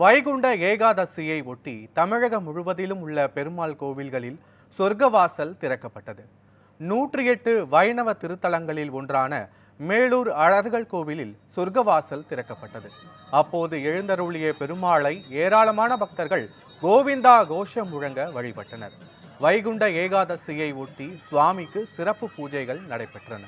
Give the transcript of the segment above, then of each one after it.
வைகுண்ட ஏகாதசியை ஒட்டி தமிழகம் முழுவதிலும் உள்ள பெருமாள் கோவில்களில் சொர்க்கவாசல் திறக்கப்பட்டது. 108 வைணவ திருத்தலங்களில் ஒன்றான மேலூர் அழகர் கோவிலில் சொர்க்கவாசல் திறக்கப்பட்டது. அப்போது எழுந்தருளிய பெருமாளை ஏராளமான பக்தர்கள் கோவிந்தா கோஷம் முழங்க வழிபட்டனர். வைகுண்ட ஏகாதசியை ஒட்டி சுவாமிக்கு சிறப்பு பூஜைகள் நடைபெற்றன.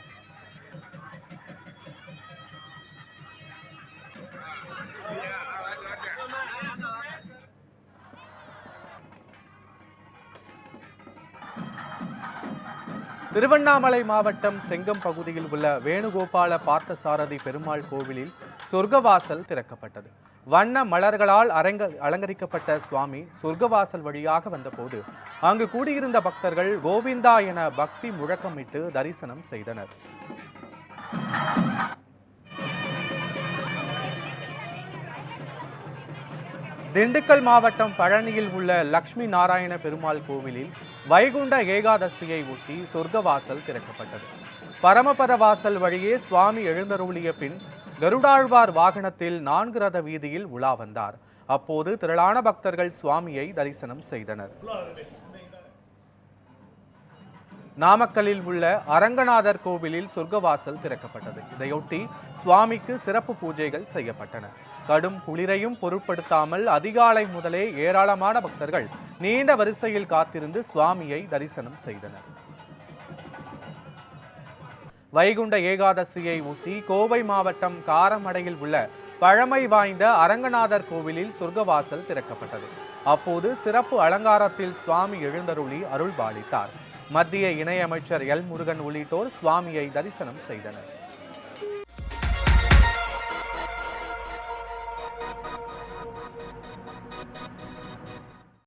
திருவண்ணாமலை மாவட்டம் செங்கம் பகுதியில் உள்ள வேணுகோபால பார்த்தசாரதி பெருமாள் கோவிலில் சொர்க்கவாசல் திறக்கப்பட்டது. வண்ண மலர்களால் அலங்கரிக்கப்பட்ட சுவாமி சொர்க்கவாசல் வழியாக வந்தபோது அங்கு கூடியிருந்த பக்தர்கள் கோவிந்தா என பக்தி முழக்கமிட்டு தரிசனம் செய்தனர். திண்டுக்கல் மாவட்டம் பழனியில் உள்ள லட்சுமி நாராயண பெருமாள் கோவிலில் வைகுண்ட ஏகாதசியை ஒட்டி சொர்க்கவாசல் திறக்கப்பட்டது. பரமபத வாசல் வழியே சுவாமி எழுந்தருளிய பின் கருடாழ்வார் வாகனத்தில் 4 ரத வீதியில் உலா வந்தார். அப்போது திரளான பக்தர்கள் சுவாமியை தரிசனம் செய்தனர். நாமக்கல்லில் உள்ள அரங்கநாதர் கோவிலில் சொர்க்கவாசல் திறக்கப்பட்டது. இதையொட்டி சுவாமிக்கு சிறப்பு பூஜைகள் செய்யப்பட்டன. கடும் குளிரையும் பொருட்படுத்தாமல் அதிகாலை முதலே ஏராளமான பக்தர்கள் நீண்ட வரிசையில் காத்திருந்து சுவாமியை தரிசனம் செய்தனர். வைகுண்ட ஏகாதசியை ஒட்டி கோவை மாவட்டம் காரமடையில் உள்ள பழமை வாய்ந்த அரங்கநாதர் கோவிலில் சொர்க்கவாசல் திறக்கப்பட்டது. அப்போது சிறப்பு அலங்காரத்தில் சுவாமி எழுந்தருளி அருள் பாலித்தார். மத்திய இணையமைச்சர் எல் முருகன் உள்ளிட்டோர் சுவாமியை தரிசனம் செய்தனர்.